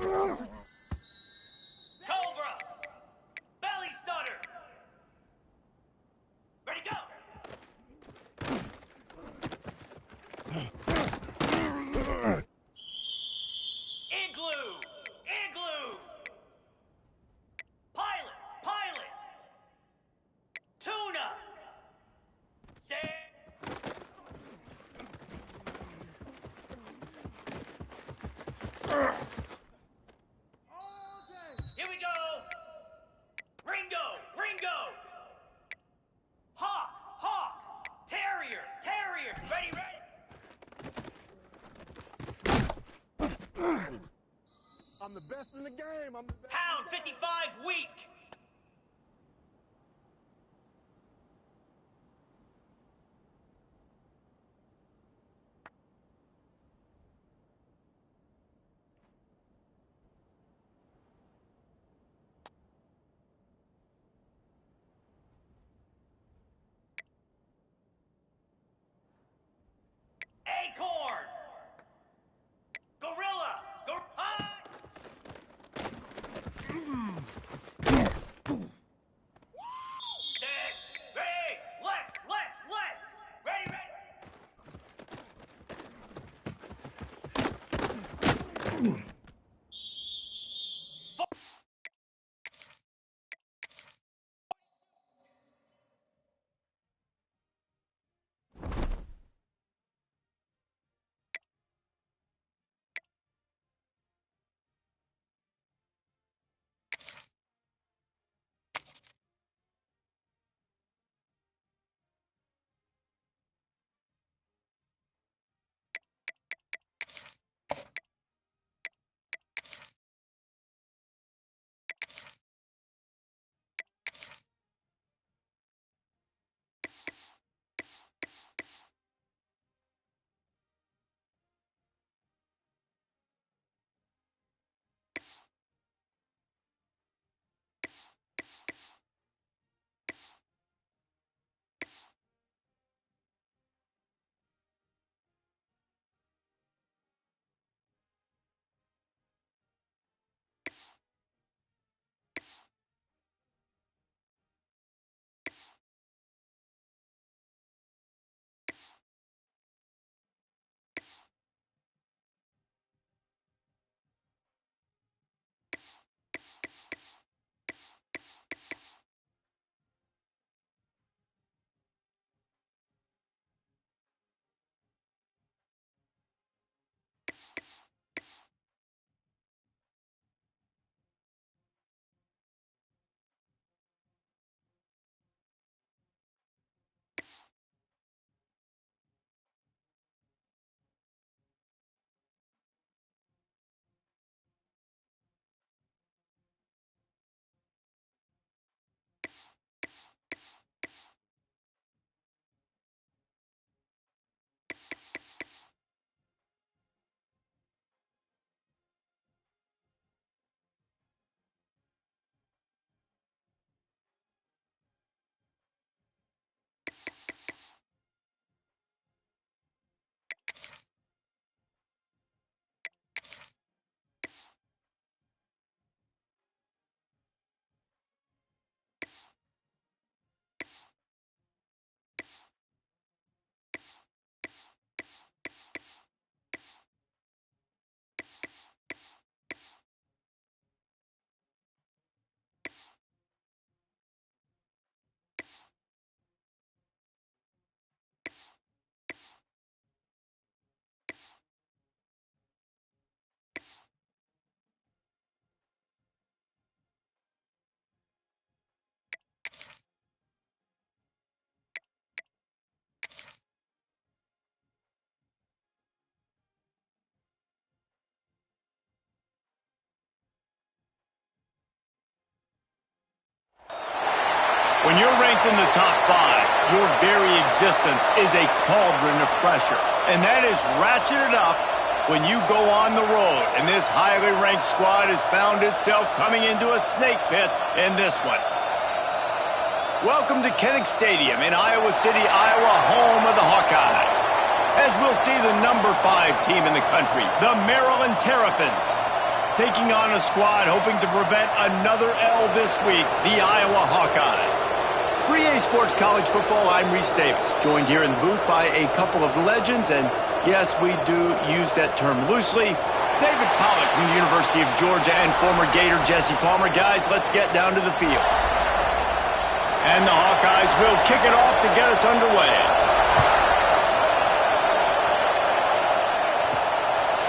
Cobra! Belly stutter! Ready, go! Igloo! Igloo! Pilot! Pilot! Tuna! Here we go! Ringo! Ringo! Hawk! Hawk! Terrier! Terrier! Ready, ready! I'm the best in the game. I'm the best. Hound 55 weak! Acorn! Gorilla! Set! Ready! Let's! Ready, ready! When you're ranked in the top 5, your very existence is a cauldron of pressure. And that is ratcheted up when you go on the road. And this highly ranked squad has found itself coming into a snake pit in this one. Welcome to Kinnick Stadium in Iowa City, Iowa, home of the Hawkeyes. As we'll see the number 5 team in the country, the Maryland Terrapins, taking on a squad hoping to prevent another L this week, the Iowa Hawkeyes. For EA Sports College Football, I'm Reese Davis, joined here in the booth by a couple of legends, and yes, we do use that term loosely. David Pollack from the University of Georgia and former Gator Jesse Palmer. Guys, let's get down to the field. And the Hawkeyes will kick it off to get us underway.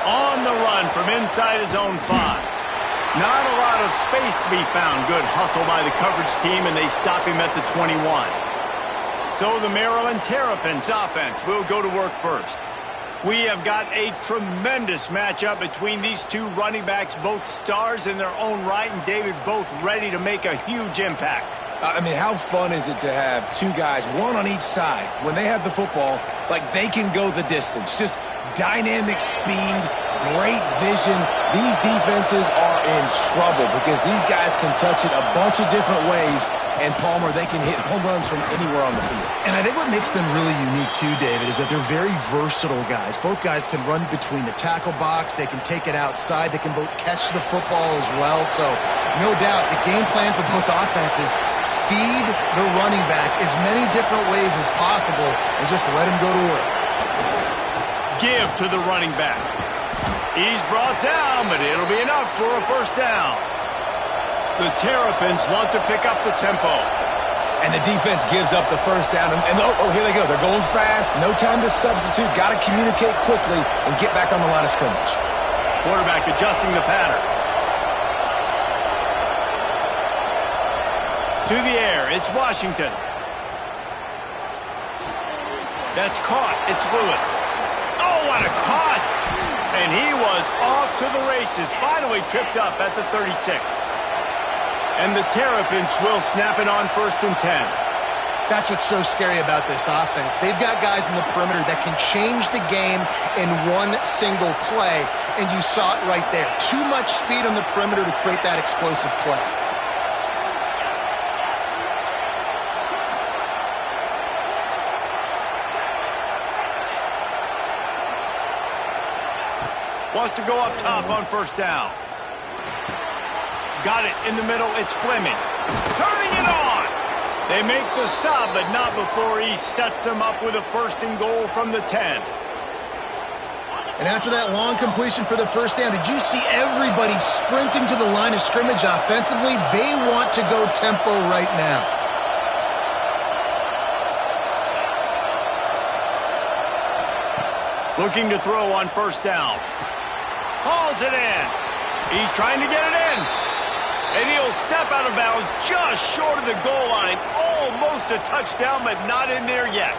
On the run from inside his own 5. Not a lot of space to be found. Good hustle by the coverage team, and they stop him at the 21. So the Maryland Terrapins offense will go to work first. We have got a tremendous matchup between these two running backs, both stars in their own right, and David, both ready to make a huge impact. I mean, how fun is it to have two guys, one on each side, when they have the football, like they can go the distance. Just dynamic speed, great vision. These defenses are in trouble because these guys can touch it a bunch of different ways, and Palmer, they can hit home runs from anywhere on the field. And I think what makes them really unique too, David, is that they're very versatile guys. Both guys can run between the tackle box. They can take it outside. They can both catch the football as well. So no doubt the game plan for both offenses, feed the running back as many different ways as possible and just let him go to work. Give to the running back. He's brought down, but it'll be enough for a first down. The Terrapins want to pick up the tempo. And the defense gives up the first down. And here they go. They're going fast. No time to substitute. Got to communicate quickly and get back on the line of scrimmage. Quarterback adjusting the pattern. To the air, it's Washington. That's caught. It's Lewis. Oh, what a caught! And he was off to the races, finally tripped up at the 36. And the Terrapins will snap it on 1st and 10. That's what's so scary about this offense. They've got guys in the perimeter that can change the game in one single play, and you saw it right there. Too much speed on the perimeter to create that explosive play. Wants to go up top on 1st down. Got it in the middle. It's Fleming. Turning it on. They make the stop, but not before he sets them up with a 1st and goal from the 10. And after that long completion for the first down, did you see everybody sprinting to the line of scrimmage offensively? They want to go tempo right now. Looking to throw on 1st down. Hauls it in. He's trying to get it in. And he'll step out of bounds just short of the goal line. Almost a touchdown, but not in there yet.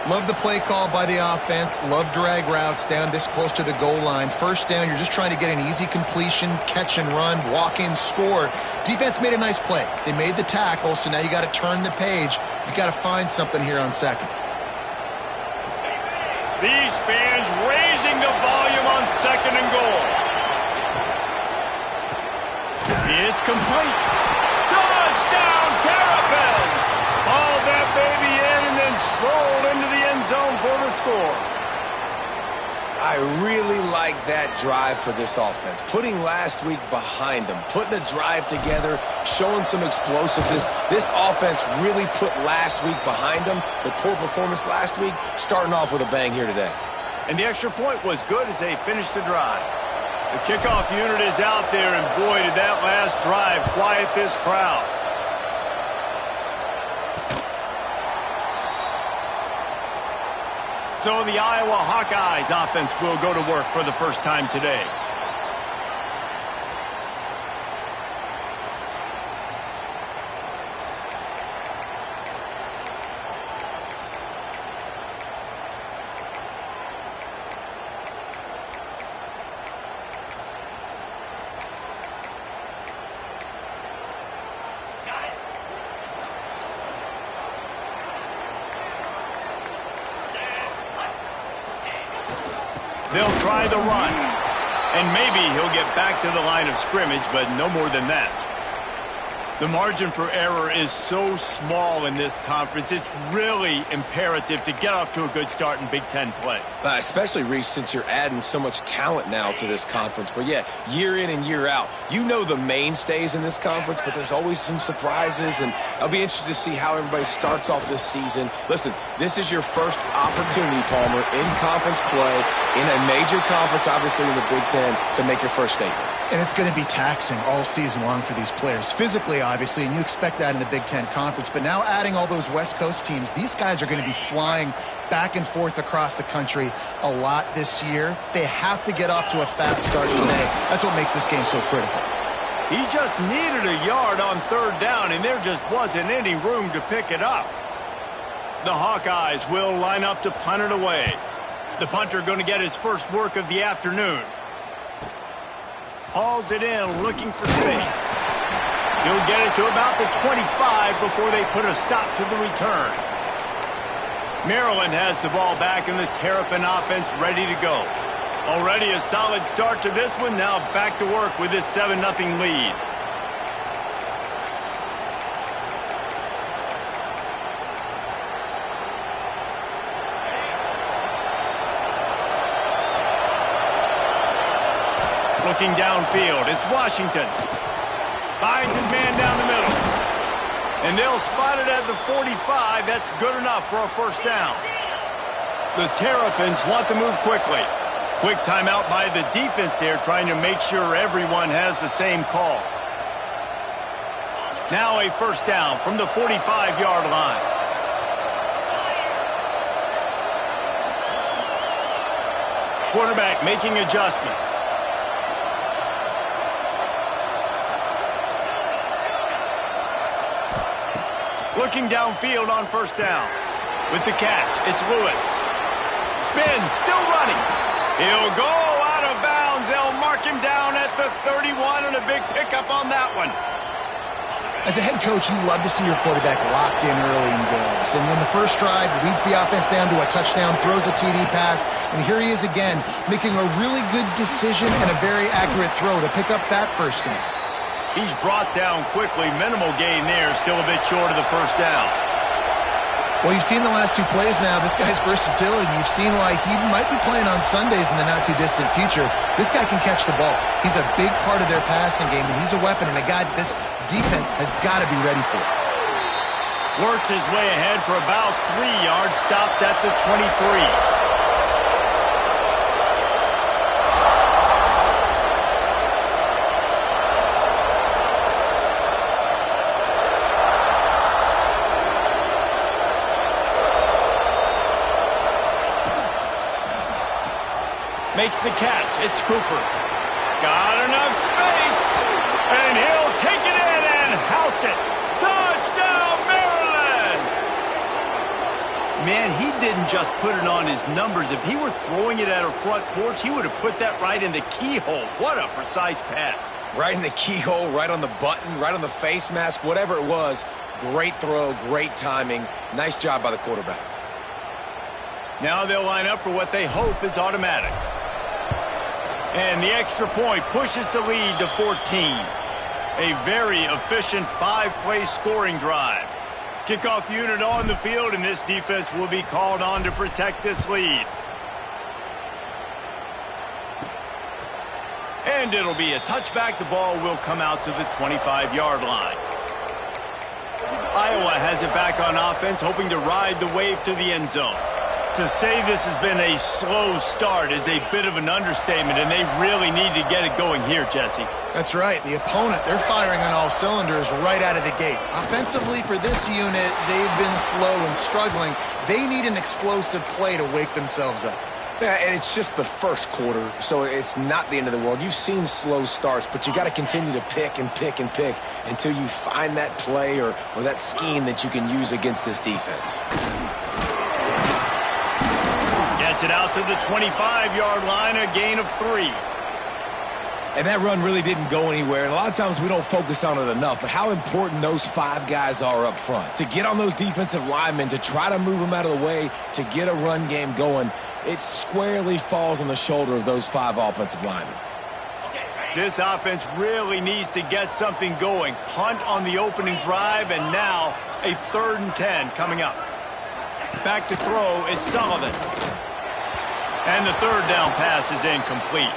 Love the play call by the offense. Love drag routes down this close to the goal line. 1st down, you're just trying to get an easy completion, catch and run, walk in, score. Defense made a nice play. They made the tackle, so now you got to turn the page. You got to find something here on 2nd. These fans raising the volume on 2nd and goal. It's complete. Touchdown, Terrapins! Hauled that baby in and then strolled into the end zone for the score. I really like that drive for this offense. Putting last week behind them, putting a drive together, showing some explosiveness. This offense really put last week behind them. The poor performance last week, starting off with a bang here today. And the extra point was good as they finished the drive. The kickoff unit is out there, and boy, did that last drive quiet this crowd. So the Iowa Hawkeyes offense will go to work for the first time today. They'll try the run. And maybe he'll get back to the line of scrimmage, but no more than that. The margin for error is so small in this conference. It's really imperative to get off to a good start in Big Ten play. Especially, Reese, since you're adding so much talent now to this conference. But, yeah, year in and year out, you know the mainstays in this conference, but there's always some surprises, and I'll be interested to see how everybody starts off this season. Listen, this is your first opportunity, Palmer, in conference play, in a major conference, obviously in the Big Ten, to make your first statement. And it's going to be taxing all season long for these players. Physically, obviously, and you expect that in the Big Ten Conference. But now adding all those West Coast teams, these guys are going to be flying back and forth across the country a lot this year. They have to get off to a fast start today. That's what makes this game so critical. He just needed a yard on third down, and there just wasn't any room to pick it up. The Hawkeyes will line up to punt it away. The punter going to get his first work of the afternoon. Hauls it in, looking for space. He'll get it to about the 25 before they put a stop to the return. Maryland has the ball back in the Terrapin offense ready to go. Already a solid start to this one. Now back to work with this 7-0 lead. Looking downfield, it's Washington. Finds his man down the middle. And they'll spot it at the 45. That's good enough for a first down. The Terrapins want to move quickly. Quick timeout by the defense there, trying to make sure everyone has the same call. Now a first down from the 45-yard line. Quarterback making adjustments. Looking downfield on first down. With the catch, it's Lewis. Spin, still running. He'll go out of bounds. They'll mark him down at the 31, and a big pickup on that one. As a head coach, you love to see your quarterback locked in early in games. And in the first drive, leads the offense down to a touchdown, throws a TD pass, and here he is again, making a really good decision and a very accurate throw to pick up that first down. He's brought down quickly. Minimal gain there. Still a bit short of the first down. Well, you've seen the last two plays now. This guy's versatility. You've seen why he might be playing on Sundays in the not-too-distant future. This guy can catch the ball. He's a big part of their passing game, and he's a weapon and a guy that this defense has got to be ready for. Works his way ahead for about 3 yards. Stopped at the 23. Makes the catch. It's Cooper. Got enough space. And he'll take it in and house it. Touchdown, Maryland! Man, he didn't just put it on his numbers. If he were throwing it at a front porch, he would have put that right in the keyhole. What a precise pass. Right in the keyhole, right on the button, right on the face mask, whatever it was. Great throw, great timing. Nice job by the quarterback. Now they'll line up for what they hope is automatic. And the extra point pushes the lead to 14. A very efficient 5-play scoring drive. Kickoff unit on the field, and this defense will be called on to protect this lead. And it'll be a touchback. The ball will come out to the 25-yard line. Iowa has it back on offense, hoping to ride the wave to the end zone. To say this has been a slow start is a bit of an understatement, and they really need to get it going here, Jesse. That's right. The opponent, they're firing on all cylinders right out of the gate. Offensively, for this unit, they've been slow and struggling. They need an explosive play to wake themselves up. Yeah, and it's just the first quarter, so it's not the end of the world. You've seen slow starts, but you got to continue to pick and pick and pick until you find that play or that scheme that you can use against this defense. Gets it out to the 25-yard line, a gain of 3. And that run really didn't go anywhere. And a lot of times we don't focus on it enough, but how important those 5 guys are up front. To get on those defensive linemen, to try to move them out of the way, to get a run game going, it squarely falls on the shoulder of those 5 offensive linemen. Okay, ready? This offense really needs to get something going. Punt on the opening drive, and now a 3rd and 10 coming up. Back to throw, it's Sullivan. And the 3rd down pass is incomplete.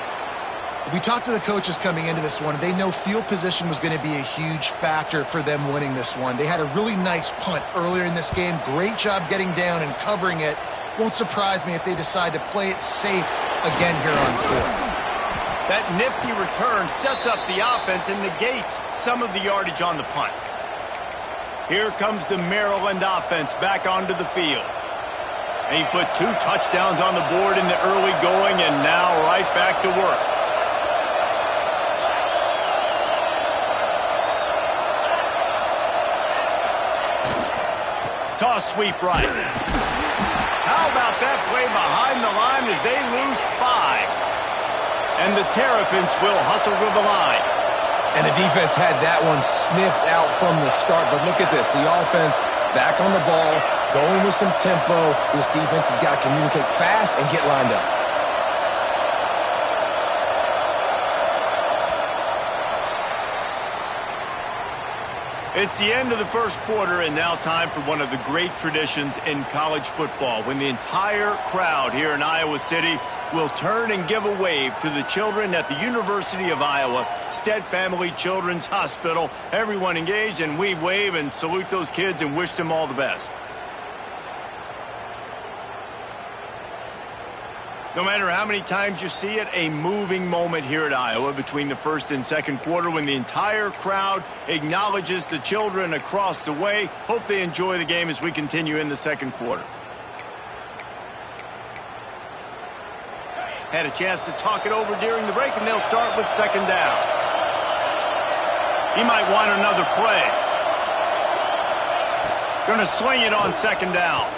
We talked to the coaches coming into this one. They know field position was going to be a huge factor for them winning this one. They had a really nice punt earlier in this game. Great job getting down and covering it. Won't surprise me if they decide to play it safe again here on 4th. That nifty return sets up the offense and negates some of the yardage on the punt. Here comes the Maryland offense back onto the field. And he put 2 touchdowns on the board in the early going, and now right back to work. Toss sweep right. How about that play behind the line as they lose 5? And the Terrapins will hustle to the line. And the defense had that one sniffed out from the start. But look at this. The offense back on the ball, going with some tempo. This defense has got to communicate fast and get lined up. It's the end of the first quarter, and now time for one of the great traditions in college football, when the entire crowd here in Iowa City will turn and give a wave to the children at the University of Iowa Stead Family Children's Hospital. Everyone engaged, and we wave and salute those kids and wish them all the best. No matter how many times you see it, a moving moment here at Iowa between the first and second quarter when the entire crowd acknowledges the children across the way. Hope they enjoy the game as we continue in the second quarter. Had a chance to talk it over during the break, and they'll start with 2nd down. He might want another play. Going to swing it on 2nd down.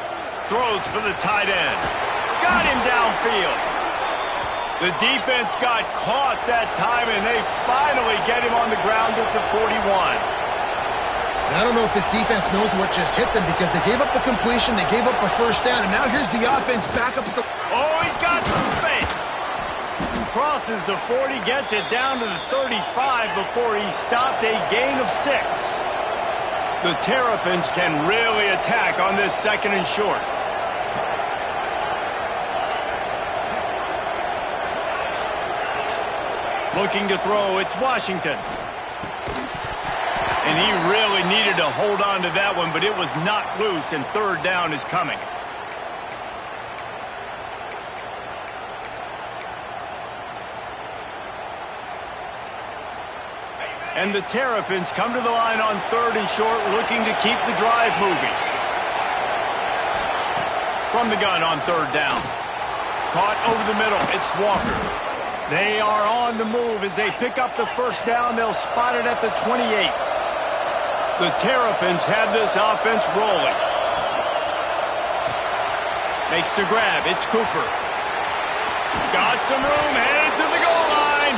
Throws for the tight end. Got him downfield. The defense got caught that time, and they finally get him on the ground at the 41. And I don't know if this defense knows what just hit them, because they gave up the completion, they gave up a 1st down, and now here's the offense back up at the... Oh, he's got some space. Crosses the 40, gets it down to the 35 before he stopped, a gain of 6. The Terrapins can really attack on this 2nd and short. Looking to throw, it's Washington. And he really needed to hold on to that one, but it was knocked loose, and 3rd down is coming. And the Terrapins come to the line on 3rd and short, looking to keep the drive moving. From the gun on 3rd down. Caught over the middle, it's Walker. They are on the move as they pick up the 1st down. They'll spot it at the 28. The Terrapins have this offense rolling. Makes the grab. It's Cooper. Got some room, headed to the goal line.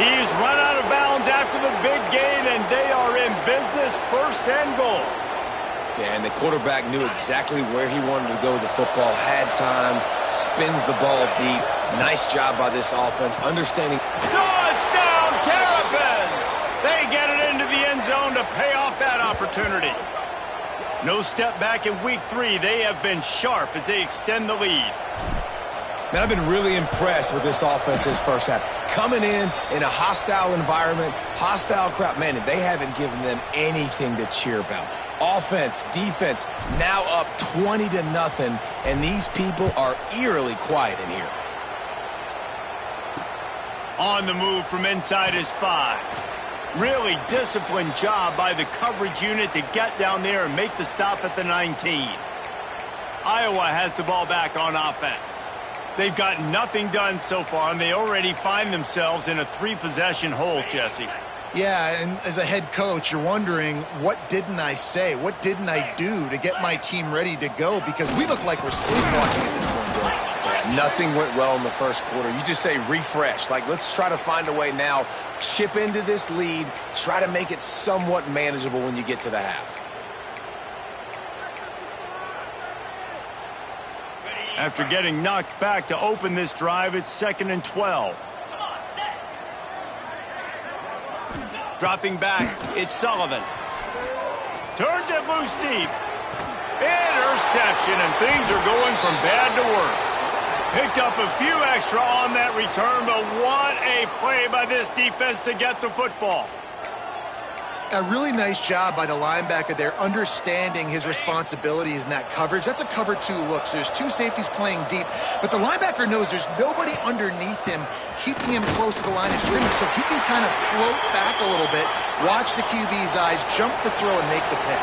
He's run out of bounds after the big gain, and they are in business, 1st and goal. Yeah, and the quarterback knew exactly where he wanted to go with the football, had time, spins the ball deep. Nice job by this offense, understanding. Touchdown, Terrapins! They get it into the end zone to pay off that opportunity. No step back in week 3. They have been sharp as they extend the lead. Man, I've been really impressed with this offense this first half. Coming in a hostile environment, hostile crowd, man, they haven't given them anything to cheer about. Offense, defense, now up 20-0, and these people are eerily quiet in here. On the move from inside his 5. Really disciplined job by the coverage unit to get down there and make the stop at the 19. Iowa has the ball back on offense. They've got nothing done so far, and they already find themselves in a 3-possession hole, Jesse. Yeah, and as a head coach, you're wondering, what didn't I say? What didn't I do to get my team ready to go? Because we look like we're sleepwalking at this point, Bill. Yeah, nothing went well in the first quarter. You just say refresh. Like, let's try to find a way now, chip into this lead, try to make it somewhat manageable when you get to the half. After getting knocked back to open this drive, it's 2nd and 12. Dropping back, it's Sullivan. Turns it loose deep. Interception, and things are going from bad to worse. Picked up a few extra on that return, but what a play by this defense to get the football. A really nice job by the linebacker there, understanding his responsibilities in that coverage. That's a cover 2 look, so there's 2 safeties playing deep, but the linebacker knows there's nobody underneath him, keeping him close to the line of scrimmage, so he can kind of float back a little bit, watch the QB's eyes, jump the throw, and make the pick.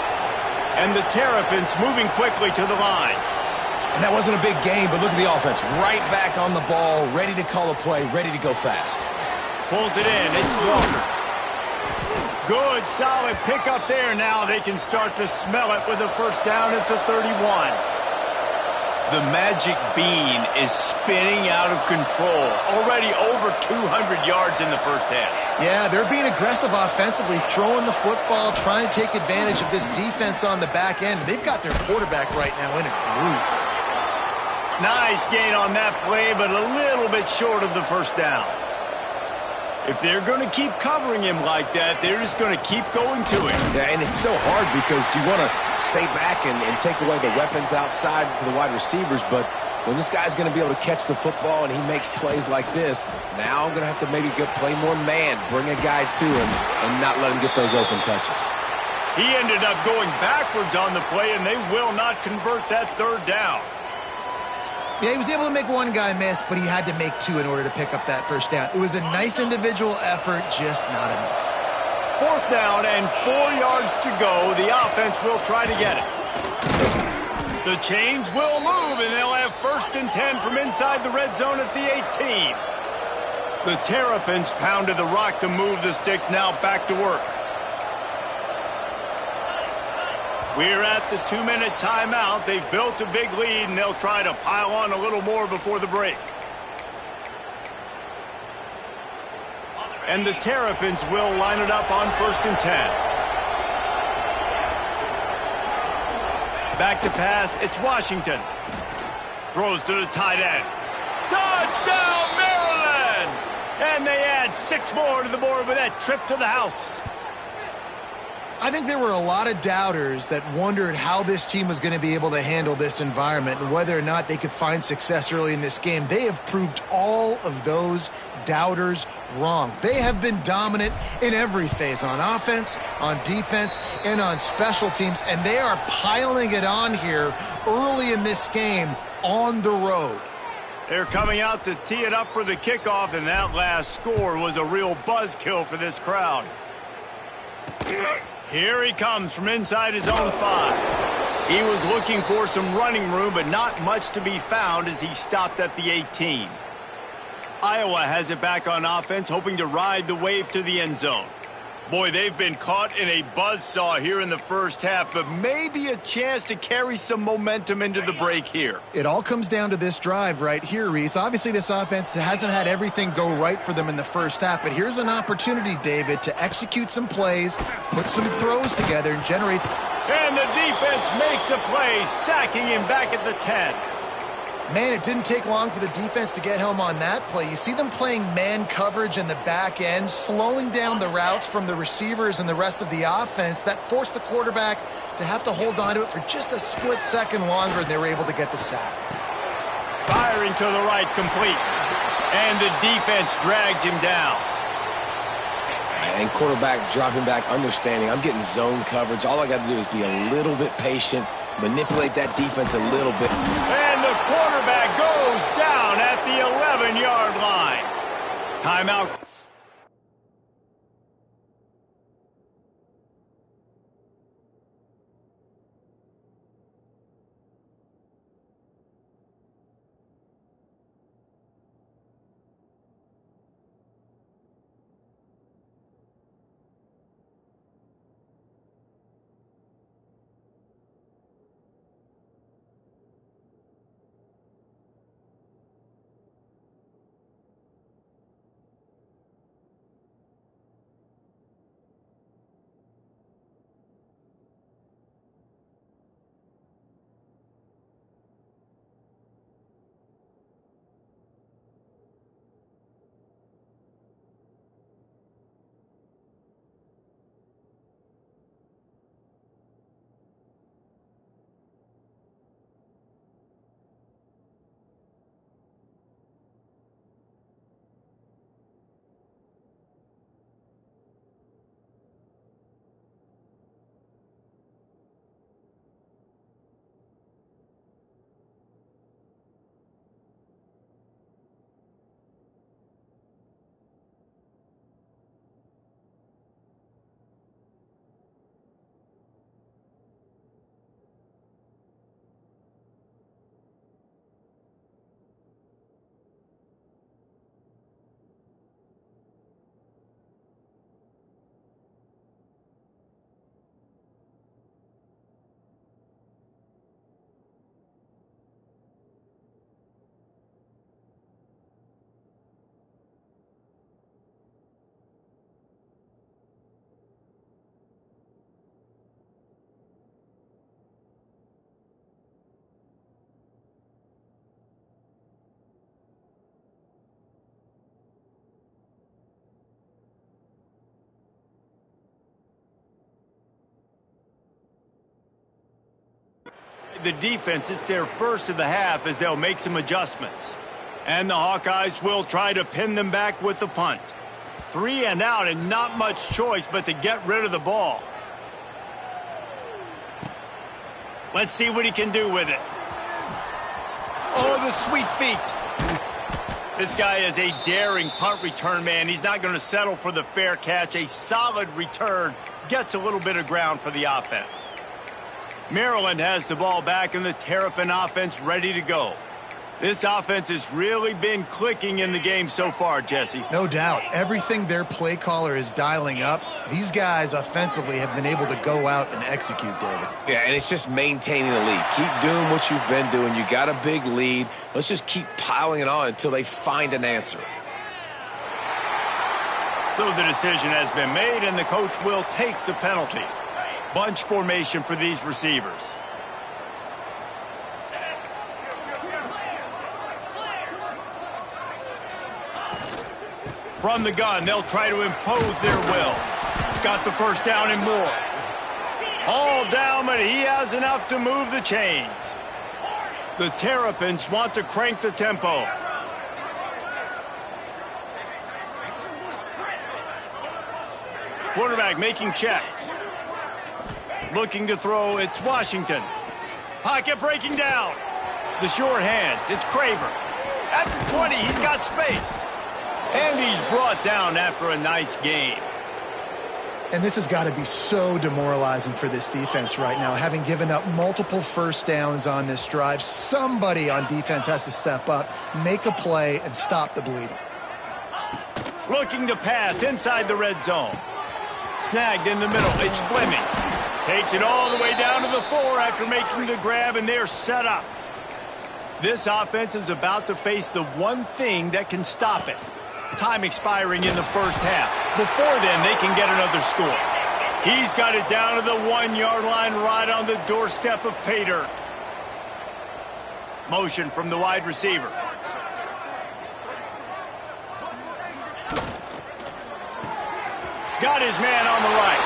And the Terrapins moving quickly to the line. And that wasn't a big game, but look at the offense. Right back on the ball, ready to call a play, ready to go fast. Pulls it in. It's Walker. Good, solid pickup there. Now they can start to smell it with a first down at the 31. The magic bean is spinning out of control. Already over 200 yards in the first half. Yeah, they're being aggressive offensively, throwing the football, trying to take advantage of this defense on the back end. They've got their quarterback right now in a groove. Nice gain on that play, but a little bit short of the first down. If they're going to keep covering him like that, they're just going to keep going to him. Yeah, and it's so hard because you want to stay back and take away the weapons outside to the wide receivers, but when this guy's going to be able to catch the football and he makes plays like this, now I'm going to have to maybe play more man, bring a guy to him, and not let him get those open touches. He ended up going backwards on the play, and they will not convert that third down. Yeah, he was able to make one guy miss, but he had to make 2 in order to pick up that first down. It was a nice individual effort, just not enough. Fourth down and 4 yards to go. The offense will try to get it. The chains will move, and they'll have first and 10 from inside the red zone at the 18. The Terrapins pounded the rock to move the sticks. Now back to work. We're at the 2-minute timeout. They've built a big lead, and they'll try to pile on a little more before the break. And the Terrapins will line it up on first and 10. Back to pass, it's Washington. Throws to the tight end. Touchdown, Maryland! And they add 6 more to the board with that trip to the house. I think there were a lot of doubters that wondered how this team was going to be able to handle this environment and whether or not they could find success early in this game. They have proved all of those doubters wrong. They have been dominant in every phase, on offense, on defense, and on special teams, and they are piling it on here early in this game on the road. They're coming out to tee it up for the kickoff, and that last score was a real buzzkill for this crowd. Here he comes from inside his own 5. He was looking for some running room, but not much to be found as he stopped at the 18. Iowa has it back on offense, hoping to ride the wave to the end zone. Boy, they've been caught in a buzzsaw here in the first half, but maybe a chance to carry some momentum into the break here. It all comes down to this drive right here, Reese. Obviously, this offense hasn't had everything go right for them in the first half, but here's an opportunity, David, to execute some plays, put some throws together, and generate some... And the defense makes a play, sacking him back at the 10. Man, it didn't take long for the defense to get home on that play. You see them playing man coverage in the back end, slowing down the routes from the receivers and the rest of the offense. That forced the quarterback to have to hold on to it for just a split second longer, and they were able to get the sack. Firing to the right, complete. And the defense drags him down. And quarterback dropping back, understanding I'm getting zone coverage. All I got to do is be a little bit patient, manipulate that defense a little bit. And the quarterback goes down at the 11-yard line. Timeout. the defense, it's their first of the half as they'll make some adjustments. And the Hawkeyes will try to pin them back with the punt. 3 and out and not much choice but to get rid of the ball. Let's see what he can do with it. Oh, the sweet feet. This guy is a daring punt return man. He's not going to settle for the fair catch. A solid return gets a little bit of ground for the offense. Maryland has the ball back and the Terrapin offense ready to go. This offense has really been clicking in the game so far, Jesse. No doubt. Everything their play caller is dialing up, these guys offensively have been able to go out and execute, David. Yeah, and it's just maintaining the lead. Keep doing what you've been doing. You got a big lead. Let's just keep piling it on until they find an answer. So the decision has been made, and the coach will take the penalty. Bunch formation for these receivers. From the gun, they'll try to impose their will. Got the first down and more. All down, but he has enough to move the chains. The Terrapins want to crank the tempo. Quarterback making checks. Looking to throw, it's Washington. Pocket breaking down. The short hands, it's Craver. At the 20, he's got space. And he's brought down after a nice game. And this has got to be so demoralizing for this defense right now. Having given up multiple first downs on this drive, somebody on defense has to step up, make a play, and stop the bleeding. Looking to pass inside the red zone. Snagged in the middle, it's Fleming. Takes it all the way down to the 4 after making the grab, and they're set up. This offense is about to face the one thing that can stop it. Time expiring in the first half. Before then, they can get another score. He's got it down to the 1-yard line right on the doorstep of pay dirt. Motion from the wide receiver. Got his man on the right.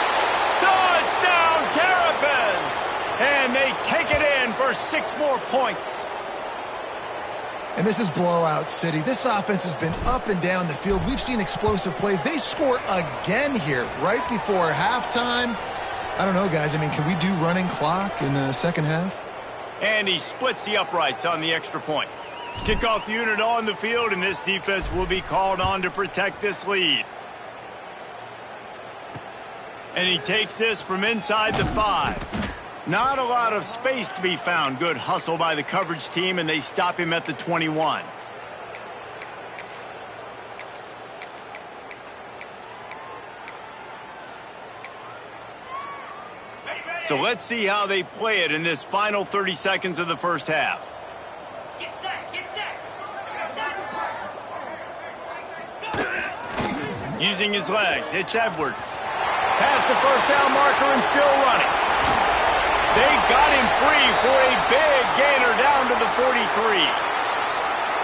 Touchdown, Terrapins! And they take it in for 6 more points. And this is blowout city. This offense has been up and down the field. We've seen explosive plays. They score again here right before halftime. I don't know, guys. I mean, can we do running clock in the second half? And he splits the uprights on the extra point. Kickoff unit on the field, and this defense will be called on to protect this lead. And he takes this from inside the 5. Not a lot of space to be found. Good hustle by the coverage team, and they stop him at the 21. So let's see how they play it in this final 30 seconds of the first half. Get set, get set. Using his legs, it's Edwards. Past the first down marker and still running. They got him free for a big gainer down to the 43.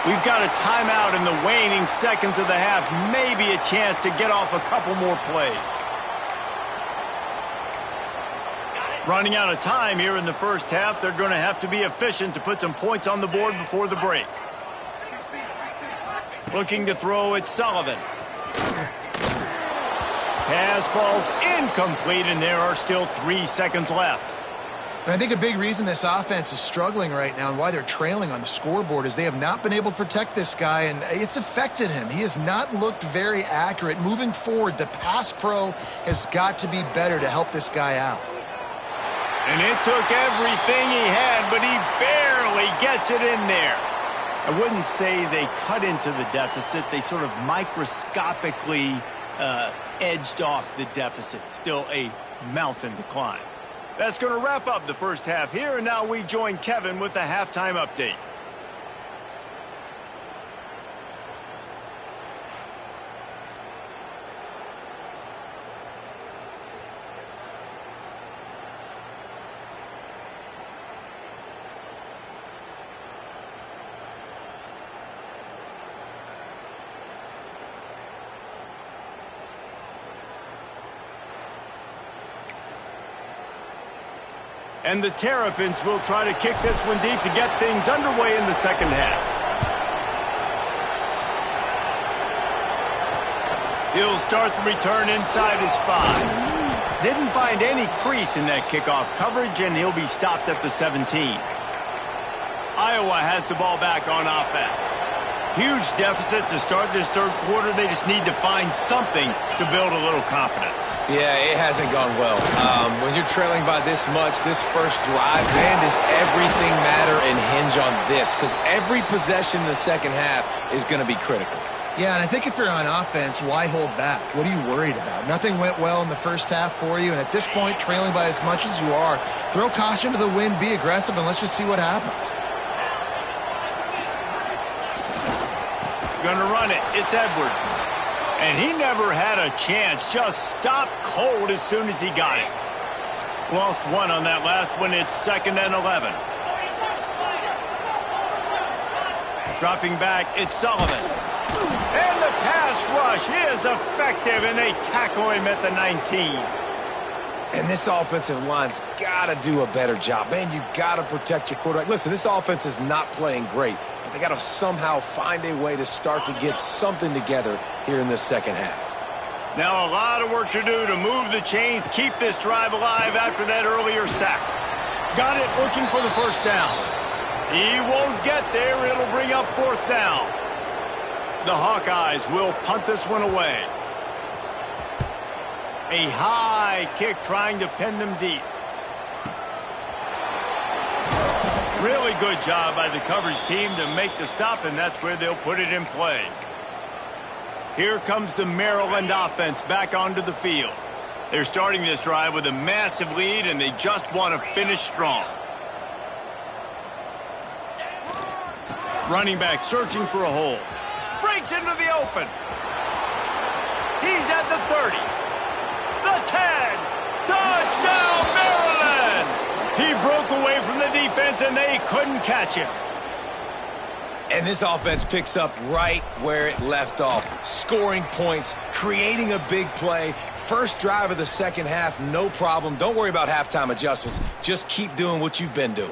We've got a timeout in the waning seconds of the half. Maybe a chance to get off a couple more plays. Running out of time here in the first half. They're going to have to be efficient to put some points on the board before the break. Looking to throw, it's Sullivan. Pass falls incomplete, and there are still 3 seconds left. And I think a big reason this offense is struggling right now and why they're trailing on the scoreboard is they have not been able to protect this guy, and it's affected him. He has not looked very accurate. Moving forward, the pass pro has got to be better to help this guy out. And it took everything he had, but he barely gets it in there. I wouldn't say they cut into the deficit. They sort of microscopically edged off the deficit. Still a mountain to climb. That's going to wrap up the first half here, and now we join Kevin with the halftime update. And the Terrapins will try to kick this one deep to get things underway in the second half. He'll start the return inside his 5. Didn't find any crease in that kickoff coverage, and he'll be stopped at the 17. Iowa has the ball back on offense. Huge deficit to start this third quarter. They just need to find something to build a little confidence. Yeah, it hasn't gone well. When you're trailing by this much, this first drive, man, does everything matter and hinge on this? Because every possession in the second half is going to be critical. Yeah, and I think if you're on offense, why hold back? What are you worried about? Nothing went well in the first half for you, and at this point, trailing by as much as you are, throw caution to the wind, be aggressive, and let's just see what happens. Gonna run it. It's Edwards. And he never had a chance. Just stopped cold as soon as he got it. Lost one on that last one. It's 2nd and 11. Dropping back, it's Sullivan. And the pass rush is effective, and they tackle him at the 19. And this offensive line's got to do a better job. Man, you've got to protect your quarterback. Listen, this offense is not playing great, but they got to somehow find a way to start to get something together here in this second half. Now a lot of work to do to move the chains, keep this drive alive after that earlier sack. Got it looking for the first down. He won't get there. It'll bring up 4th down. The Hawkeyes will punt this one away. A high kick trying to pin them deep. Really good job by the coverage team to make the stop, and that's where they'll put it in play. Here comes the Maryland offense back onto the field. They're starting this drive with a massive lead, and they just want to finish strong. Running back searching for a hole. Breaks into the open. He's at the 30. The 10. Touchdown, Maryland! He broke away from the defense, and they couldn't catch him. And this offense picks up right where it left off. Scoring points, creating a big play. First drive of the second half, no problem. Don't worry about halftime adjustments. Just keep doing what you've been doing.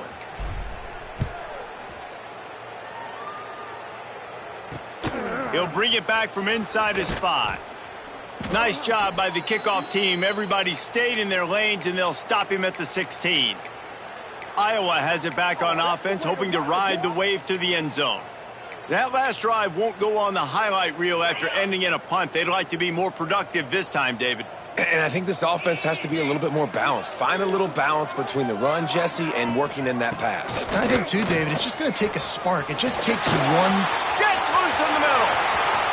He'll bring it back from inside his 5. Nice job by the kickoff team. Everybody stayed in their lanes, and they'll stop him at the 16. Iowa has it back on offense, hoping to ride the wave to the end zone. That last drive won't go on the highlight reel after ending in a punt. They'd like to be more productive this time, David. And I think this offense has to be a little bit more balanced. Find a little balance between the run, Jesse, and working in that pass. And I think, too, David, it's just going to take a spark. It just takes one. Gets loose in the middle.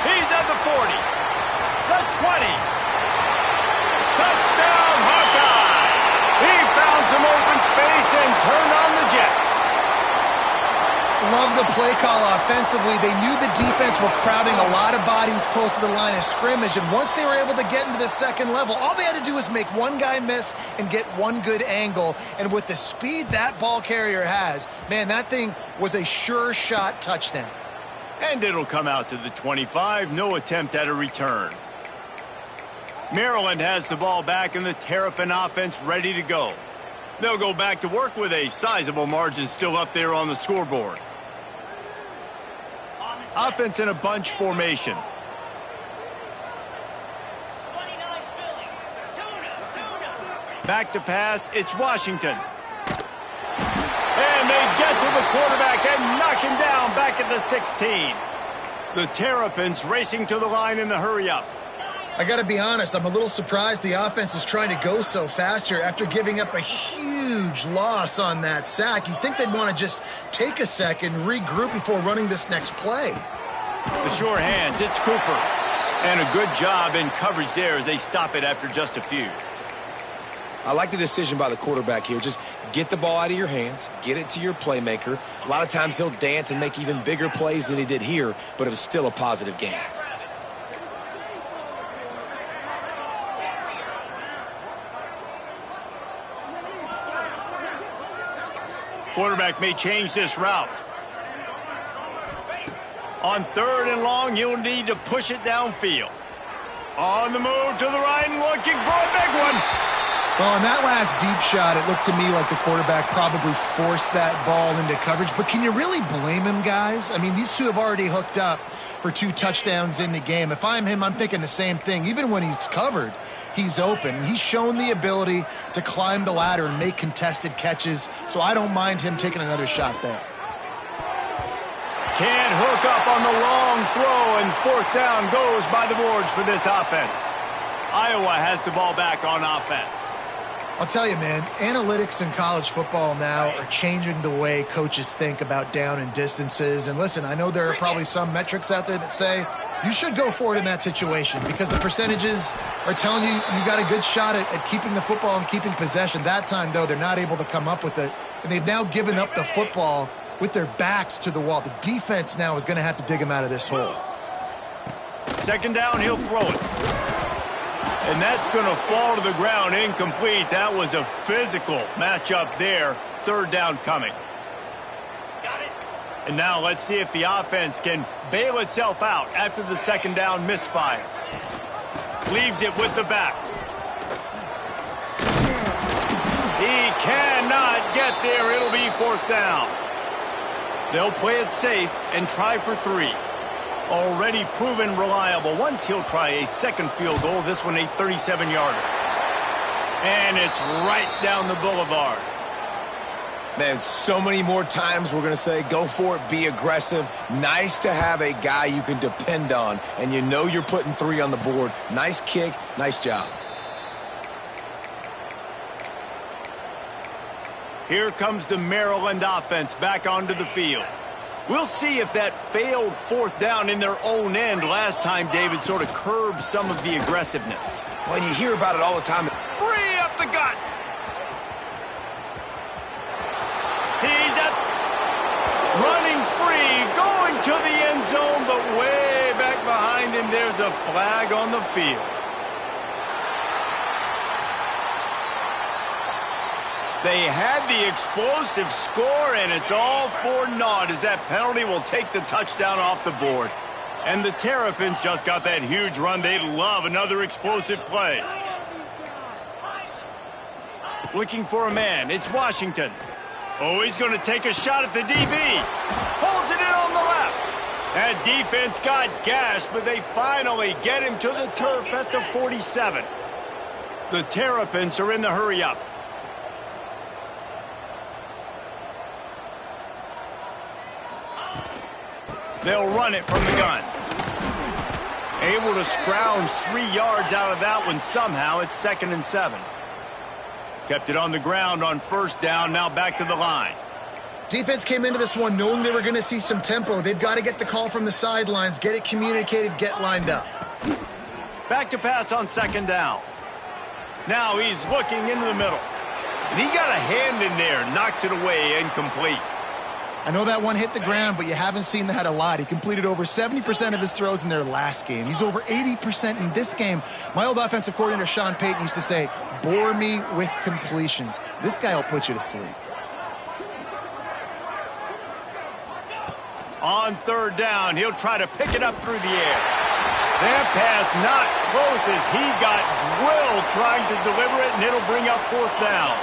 He's at the 40. The 20. Touchdown, Hawkeye. He found some open space and turned on the Jets. Love the play call offensively. They knew the defense were crowding a lot of bodies close to the line of scrimmage, and once they were able to get into the second level, all they had to do was make one guy miss and get one good angle. And with the speed that ball carrier has, man, that thing was a sure shot touchdown. And it'll come out to the 25. No attempt at a return. Maryland has the ball back, and the Terrapin offense ready to go. They'll go back to work with a sizable margin still up there on the scoreboard. Offense in a bunch formation. Back to pass, it's Washington. And they get to the quarterback and knock him down back at the 16. The Terrapins racing to the line in the hurry-up. I got to be honest, I'm a little surprised the offense is trying to go so fast here after giving up a huge loss on that sack. You'd think they'd want to just take a second, regroup before running this next play. The sure hands, it's Cooper. And a good job in coverage there as they stop it after just a few. I like the decision by the quarterback here. Just get the ball out of your hands, get it to your playmaker. A lot of times he'll dance and make even bigger plays than he did here, but it was still a positive game. Quarterback may change this route. On 3rd and long, you'll need to push it downfield. On the move to the right and looking for a big one. Well, on that last deep shot, it looked to me like the quarterback probably forced that ball into coverage. But can you really blame him, guys? I mean, these two have already hooked up for 2 touchdowns in the game. If I'm him, I'm thinking the same thing. Even when he's covered, he's open. He's shown the ability to climb the ladder and make contested catches, so I don't mind him taking another shot there. Can't hook up on the long throw, and 4th down goes by the boards for this offense. Iowa has the ball back on offense. I'll tell you, man, analytics in college football now are changing the way coaches think about down and distances. And listen, I know there are probably some metrics out there that say you should go for it in that situation because the percentages are telling you you got a good shot at keeping the football and keeping possession. That time, though, they're not able to come up with it. And they've now given up the football with their backs to the wall. The defense now is going to have to dig them out of this hole. 2nd down, he'll throw it. And that's going to fall to the ground incomplete. That was a physical matchup there. 3rd down coming. Got it. And now let's see if the offense can bail itself out after the 2nd down misfire. Leaves it with the back. He cannot get there. It'll be 4th down. They'll play it safe and try for 3. Already proven reliable. Once he'll try a 2nd field goal, this one a 37-yarder. And it's right down the boulevard. Man, so many more times we're going to say, go for it, be aggressive. Nice to have a guy you can depend on, and you know you're putting 3 on the board. Nice kick, nice job. Here comes the Maryland offense back onto the field. We'll see if that failed 4th down in their own end last time, David, sort of curbed some of the aggressiveness. Well, you hear about it all the time. Free up the gut. He's up, running free, going to the end zone, but way back behind him, there's a flag on the field. They had the explosive score, and it's all for naught as that penalty will take the touchdown off the board. And the Terrapins just got that huge run. They'd love another explosive play. Looking for a man. It's Washington. Oh, he's going to take a shot at the DB. Holds it in on the left. That defense got gashed, but they finally get him to the turf at the 47. The Terrapins are in the hurry-up. They'll run it from the gun. Able to scrounge 3 yards out of that one somehow. It's 2nd and 7. Kept it on the ground on 1st down. Now back to the line. Defense came into this one knowing they were going to see some tempo. They've got to get the call from the sidelines, get it communicated, get lined up. Back to pass on 2nd down. Now he's looking into the middle. And he got a hand in there. Knocks it away, incomplete. I know that one hit the ground, but you haven't seen that a lot. He completed over 70% of his throws in their last game. He's over 80% in this game. My old offensive coordinator, Sean Payton, used to say, bore me with completions. This guy will put you to sleep. On 3rd down, he'll try to pick it up through the air. That pass not close as he got drilled trying to deliver it, and it'll bring up 4th down.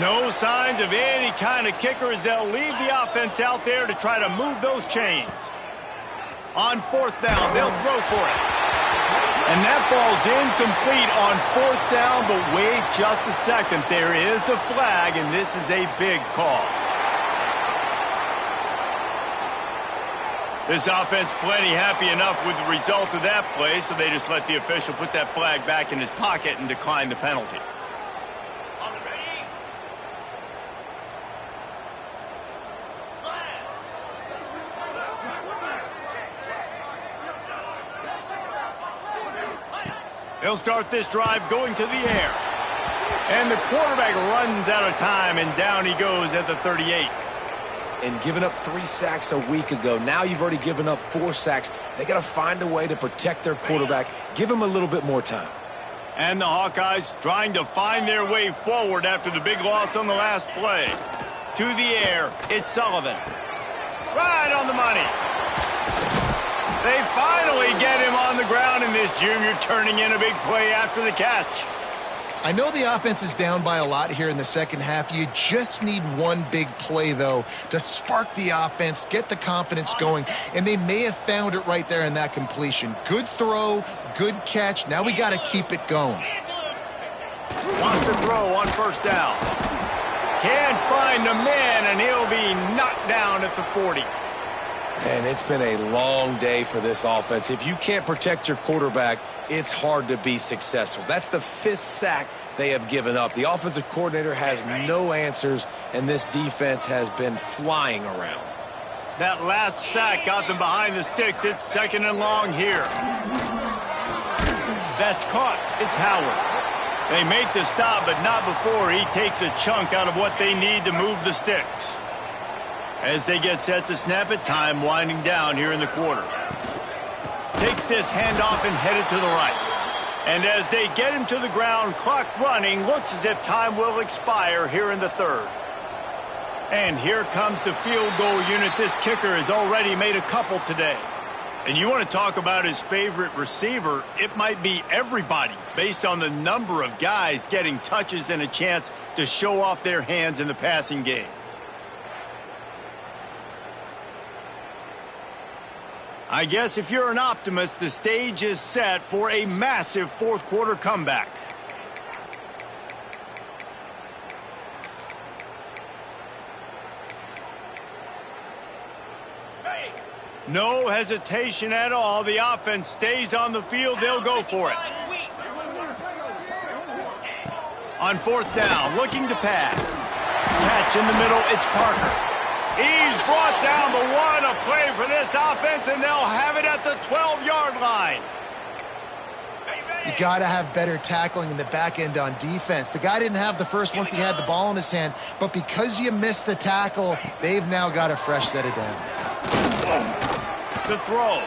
No signs of any kind of kicker as they'll leave the offense out there to try to move those chains. On 4th down, they'll throw for it. And that ball's incomplete on 4th down, but wait just a second. There is a flag, and this is a big call. This offense plenty happy enough with the result of that play, so they just let the official put that flag back in his pocket and decline the penalty. They'll start this drive going to the air. And the quarterback runs out of time, and down he goes at the 38. And giving up 3 sacks a week ago. Now you've already given up 4 sacks. They got to find a way to protect their quarterback. Give him a little bit more time. And the Hawkeyes trying to find their way forward after the big loss on the last play. To the air, it's Sullivan. Right on the money. They finally get him on the ground, and this junior turning in a big play after the catch. I know the offense is down by a lot here in the second half. You just need one big play, though, to spark the offense, get the confidence going, and they may have found it right there in that completion. Good throw, good catch. Now we got to keep it going. Wants to throw on first down. Can't find the man, and he'll be knocked down at the 40. And it's been a long day for this offense. If you can't protect your quarterback, it's hard to be successful. That's the 5th sack they have given up. The offensive coordinator has no answers, and this defense has been flying around. That last sack got them behind the sticks. It's 2nd and long here. That's caught. It's Howard. They make the stop, but not before he takes a chunk out of what they need to move the sticks. As they get set to snap it, time winding down here in the quarter. Takes this handoff and headed to the right. And as they get him to the ground, clock running, looks as if time will expire here in the 3rd. And here comes the field goal unit. This kicker has already made a couple today. And you want to talk about his favorite receiver, it might be everybody based on the number of guys getting touches and a chance to show off their hands in the passing game. I guess if you're an optimist, the stage is set for a massive 4th quarter comeback. No hesitation at all. The offense stays on the field. They'll go for it. On 4th down, looking to pass. Catch in the middle, it's Parker. He's brought down, but what a play for this offense, and they'll have it at the 12-yard line. You got to have better tackling in the back end on defense. The guy didn't have the first once he had the ball in his hand, but because you missed the tackle, they've now got a fresh set of downs. The throw.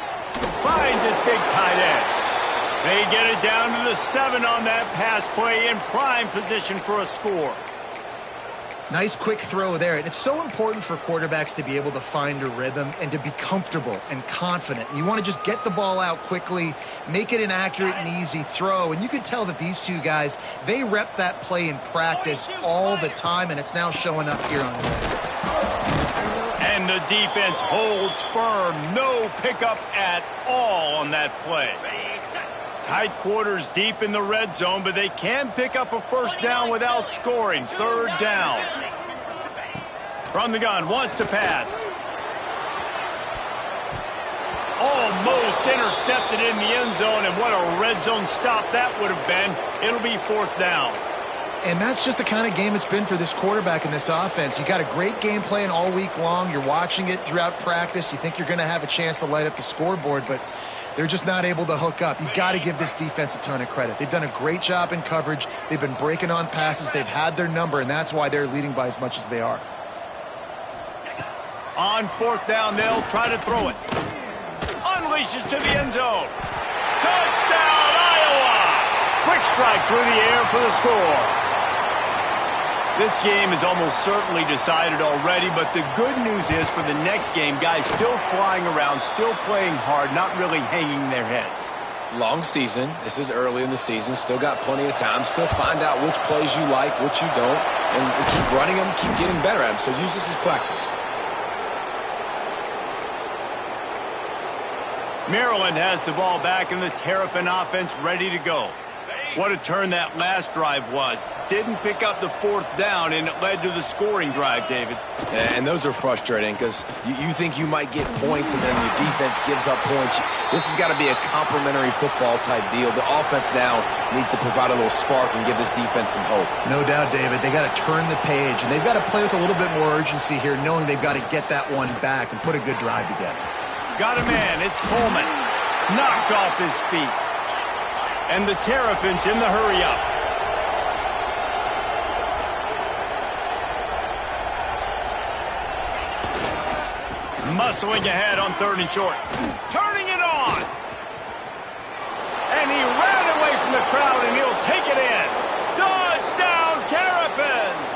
Finds his big tight end. They get it down to the 7 on that pass play in prime position for a score. Nice quick throw there. And it's so important for quarterbacks to be able to find a rhythm and to be comfortable and confident. You want to just get the ball out quickly, make it an accurate and easy throw. And you can tell that these two guys, they rep that play in practice all the time, and it's now showing up here on the field. And the defense holds firm. No pickup at all on that play. Tight quarters deep in the red zone, but they can pick up a first down without scoring. 3rd down. From the gun, wants to pass. Almost intercepted in the end zone, and what a red zone stop that would have been. It'll be 4th down. And that's just the kind of game it's been for this quarterback in this offense. You got a great game plan all week long. You're watching it throughout practice. You think you're going to have a chance to light up the scoreboard, but they're just not able to hook up. You got to give this defense a ton of credit. They've done a great job in coverage. They've been breaking on passes. They've had their number, and that's why they're leading by as much as they are. On 4th down, they'll try to throw it. Unleashes to the end zone. Touchdown, Iowa! Quick strike through the air for the score. This game is almost certainly decided already, but the good news is for the next game, guys still flying around, still playing hard, not really hanging their heads. Long season. This is early in the season. Still got plenty of time. Still find out which plays you like, which you don't, and keep running them, keep getting better at them. So use this as practice. Maryland has the ball back, and the Terrapin offense ready to go. What a turn that last drive was. Didn't pick up the 4th down, and it led to the scoring drive, David. And those are frustrating because you think you might get points, and then your defense gives up points. This has got to be a complementary football type deal. The offense now needs to provide a little spark and give this defense some hope. No doubt, David. They got to turn the page, and they've got to play with a little bit more urgency here, knowing they've got to get that one back and put a good drive together. Got a man. It's Coleman. Knocked off his feet. And the Terrapins in the hurry-up. Muscling ahead on 3rd and short. Turning it on. And he ran away from the crowd, and he'll take it in. Touchdown, Terrapins!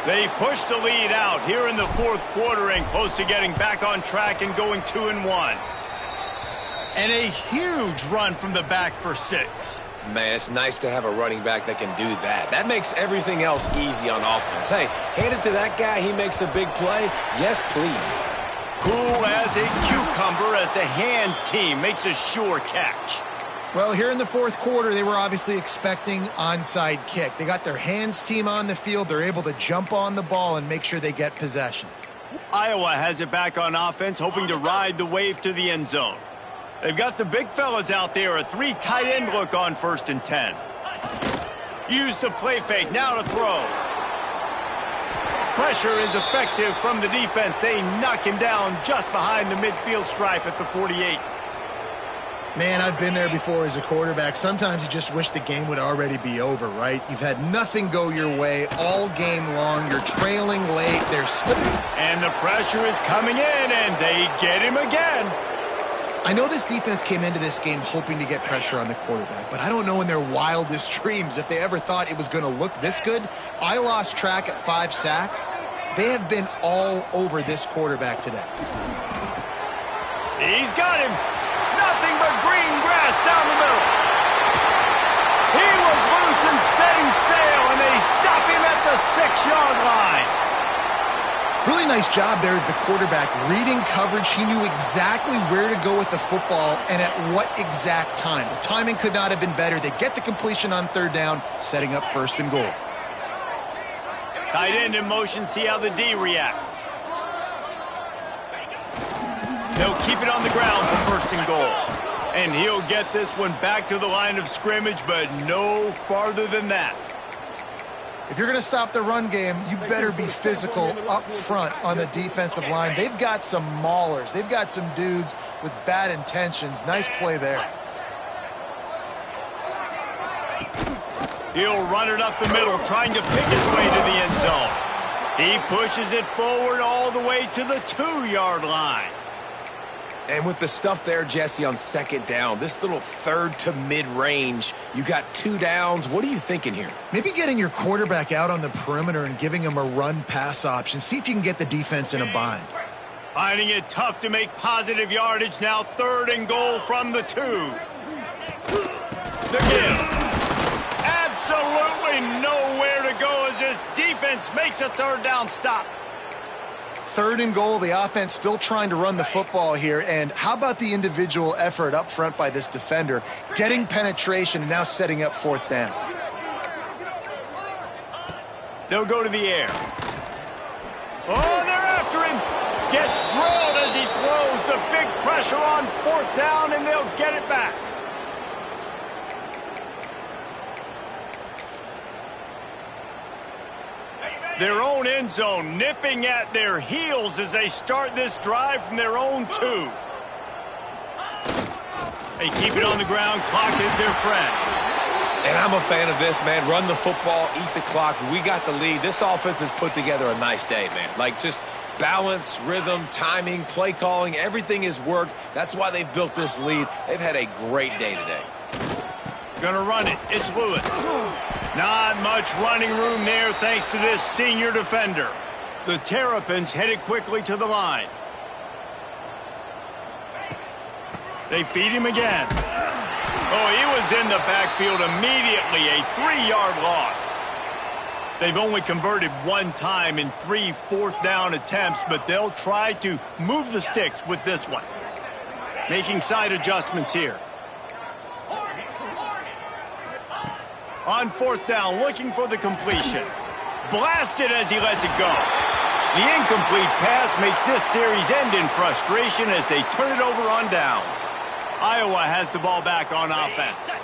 They push the lead out here in the 4th quarter and close to getting back on track and going 2-1. And a huge run from the back for 6. Man, it's nice to have a running back that can do that. That makes everything else easy on offense. Hey, hand it to that guy. He makes a big play. Yes, please. Cool as a cucumber as the hands team makes a sure catch. Well, here in the fourth quarter, they were obviously expecting onside kick. They got their hands team on the field. They're able to jump on the ball and make sure they get possession. Iowa has it back on offense, hoping to ride the wave to the end zone. They've got the big fellas out there, a 3 tight end look on 1st and 10. Use the play fake, now to throw. Pressure is effective from the defense. They knock him down just behind the midfield stripe at the 48. Man, I've been there before as a quarterback. Sometimes you just wish the game would already be over, right? You've had nothing go your way all game long. You're trailing late. They're still... And the pressure is coming in, and they get him again. I know this defense came into this game hoping to get pressure on the quarterback, but I don't know in their wildest dreams if they ever thought it was going to look this good. I lost track at 5 sacks. They have been all over this quarterback today. He's got him. Nothing but green grass down the middle. He was loose and setting sail, and they stop him at the 6-yard line. Really nice job there of the quarterback reading coverage. He knew exactly where to go with the football and at what exact time. The timing could not have been better. They get the completion on 3rd down, setting up 1st and goal. Tight end in motion, see how the D reacts. They'll keep it on the ground for 1st and goal. And he'll get this one back to the line of scrimmage, but no farther than that. If you're going to stop the run game, you better be physical up front on the defensive line. They've got some maulers. They've got some dudes with bad intentions. Nice play there. He'll run it up the middle, trying to pick his way to the end zone. He pushes it forward all the way to the 2-yard line. And with the stuff there, Jesse, on 2nd down, this little 3rd to mid-range, you got 2 downs. What are you thinking here? Maybe getting your quarterback out on the perimeter and giving him a run-pass option. See if you can get the defense in a bind. Finding it tough to make positive yardage now. 3rd and goal from the 2. The give. Absolutely nowhere to go as this defense makes a 3rd down stop. 3rd and goal, the offense still trying to run the football here. And how about the individual effort up front by this defender, getting penetration and now setting up 4th down. They'll go to the air. Oh, they're after him. Gets drilled as he throws. The big pressure on 4th down, and they'll get it back. Their own end zone nipping at their heels as they start this drive from their own 2. They keep it on the ground. Clock is their friend. And I'm a fan of this, man. Run the football, eat the clock. We got the lead. This offense has put together a nice day, man. Like, just balance, rhythm, timing, play calling, everything has worked. That's why they've built this lead. They've had a great day today. Gonna run it. It's Lewis. Not much running room there thanks to this senior defender. The Terrapins headed quickly to the line. They feed him again. Oh, he was in the backfield immediately. A 3-yard loss. They've only converted 1 time in 3 4th down attempts, but they'll try to move the sticks with this one. Making side adjustments here. On 4th down, looking for the completion. Blasted as he lets it go. The incomplete pass makes this series end in frustration as they turn it over on downs. Iowa has the ball back on offense.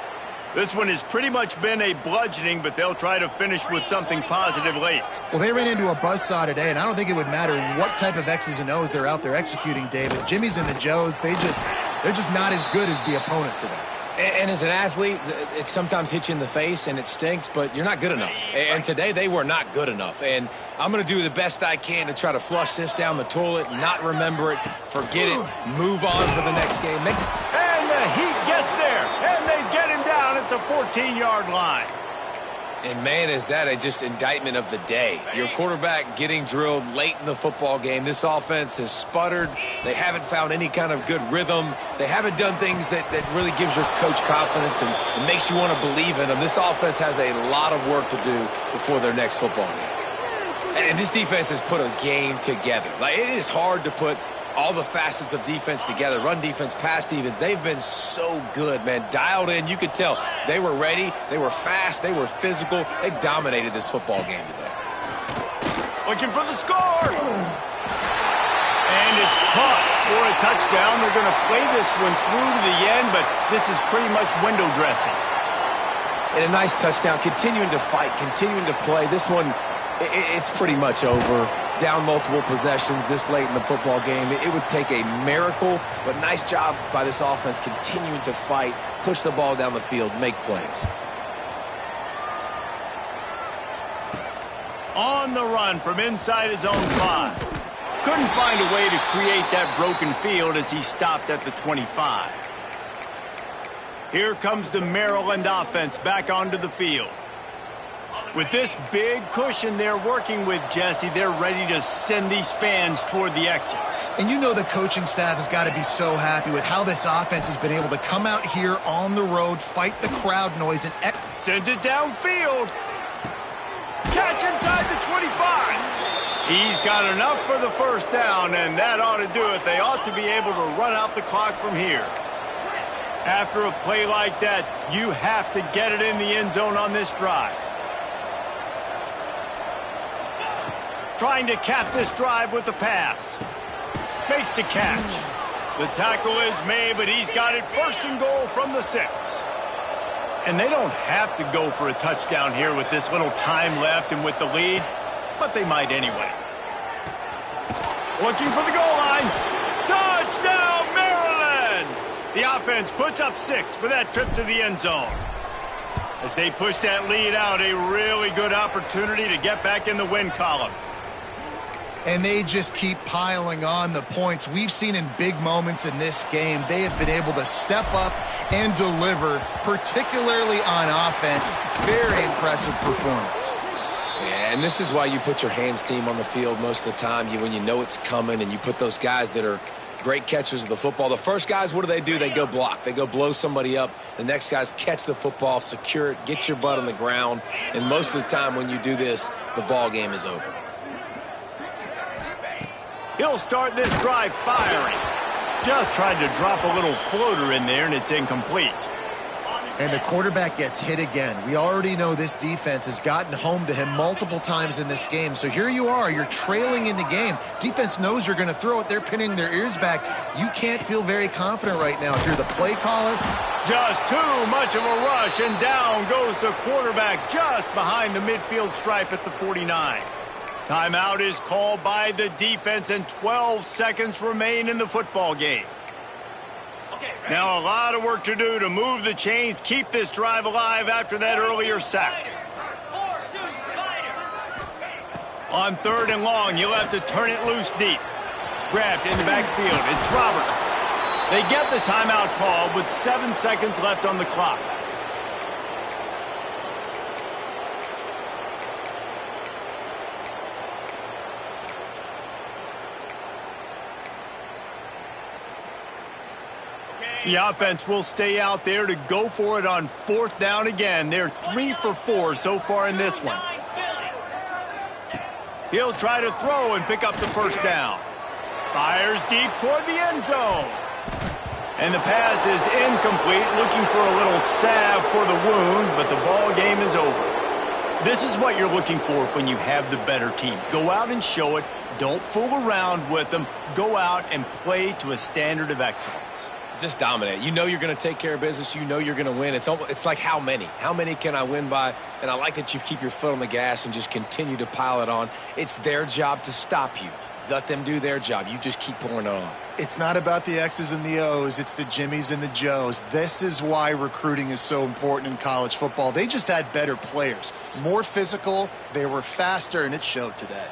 This one has pretty much been a bludgeoning, but they'll try to finish with something positive late. Well, they ran into a buzzsaw today, and I don't think it would matter what type of X's and O's they're out there executing, David. Jimmy's and the Joes, they're just not as good as the opponent today. And as an athlete, it sometimes hits you in the face and it stinks, but you're not good enough. And today they were not good enough. And I'm going to do the best I can to try to flush this down the toilet, not remember it, forget it, move on for the next game. And the Heat gets there, and they get him down at the 14-yard line. And, man, is that a just indictment of the day. Your quarterback getting drilled late in the football game. This offense has sputtered. They haven't found any kind of good rhythm. They haven't done things that really gives your coach confidence and makes you want to believe in them. This offense has a lot of work to do before their next football game. And this defense has put a game together. Like, it is hard to put all the facets of defense together. Run defense, pass defense. They've been so good, man. Dialed in. You could tell they were ready. They were fast. They were physical. They dominated this football game today. Looking for the score. And it's caught for a touchdown. They're going to play this one through to the end, but this is pretty much window dressing. And a nice touchdown. Continuing to fight, continuing to play. This one, it's pretty much over. Down multiple possessions this late in the football game. It would take a miracle, but nice job by this offense continuing to fight, push the ball down the field, make plays. On the run from inside his own 5. Couldn't find a way to create that broken field as he stopped at the 25. Here comes the Maryland offense back onto the field. With this big cushion they're working with, Jesse, they're ready to send these fans toward the exits. And you know the coaching staff has got to be so happy with how this offense has been able to come out here on the road, fight the crowd noise, and sends it downfield. Catch inside the 25. He's got enough for the first down, and that ought to do it. They ought to be able to run out the clock from here. After a play like that, you have to get it in the end zone on this drive. Trying to cap this drive with a pass. Makes the catch. The tackle is made, but he's got it first and goal from the 6. And they don't have to go for a touchdown here with this little time left and with the lead, but they might anyway. Looking for the goal line. Touchdown, Maryland! The offense puts up 6 with that trip to the end zone. As they push that lead out, a really good opportunity to get back in the win column. And they just keep piling on the points. We've seen in big moments in this game, they have been able to step up and deliver, particularly on offense. Very impressive performance. Yeah, and this is why you put your hands team on the field most of the time. When you know it's coming, and you put those guys that are great catchers of the football. The first guys, what do? They go block. They go blow somebody up. The next guys catch the football, secure it, get your butt on the ground. And most of the time when you do this, the ball game is over. He'll start this drive firing. Just tried to drop a little floater in there, and it's incomplete. And the quarterback gets hit again. We already know this defense has gotten home to him multiple times in this game. So here you are. You're trailing in the game. Defense knows you're going to throw it. They're pinning their ears back. You can't feel very confident right now if you're the play caller. Just too much of a rush, and down goes the quarterback just behind the midfield stripe at the 49. Timeout is called by the defense, and 12 seconds remain in the football game. Now a lot of work to do to move the chains, keep this drive alive after that earlier sack. On 3rd and long, you'll have to turn it loose deep. Grabbed in the backfield. It's Roberts. They get the timeout call with 7 seconds left on the clock. The offense will stay out there to go for it on 4th down again. They're 3 for 4 so far in this one. He'll try to throw and pick up the first down. Fires deep toward the end zone. And the pass is incomplete, looking for a little salve for the wound, but the ball game is over. This is what you're looking for when you have the better team. Go out and show it. Don't fool around with them. Go out and play to a standard of excellence. Just dominate. You know you're going to take care of business. You know you're going to win. It's like how many? How many can I win by? And I like that you keep your foot on the gas and just continue to pile it on. It's their job to stop you. Let them do their job. You just keep pouring it on. It's not about the X's and the O's. It's the Jimmies and the Joes. This is why recruiting is so important in college football. They just had better players. More physical. They were faster, and it showed today.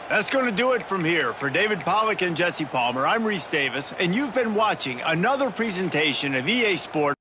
That's going to do it from here. For David Pollack and Jesse Palmer, I'm Reese Davis, and you've been watching another presentation of EA Sports.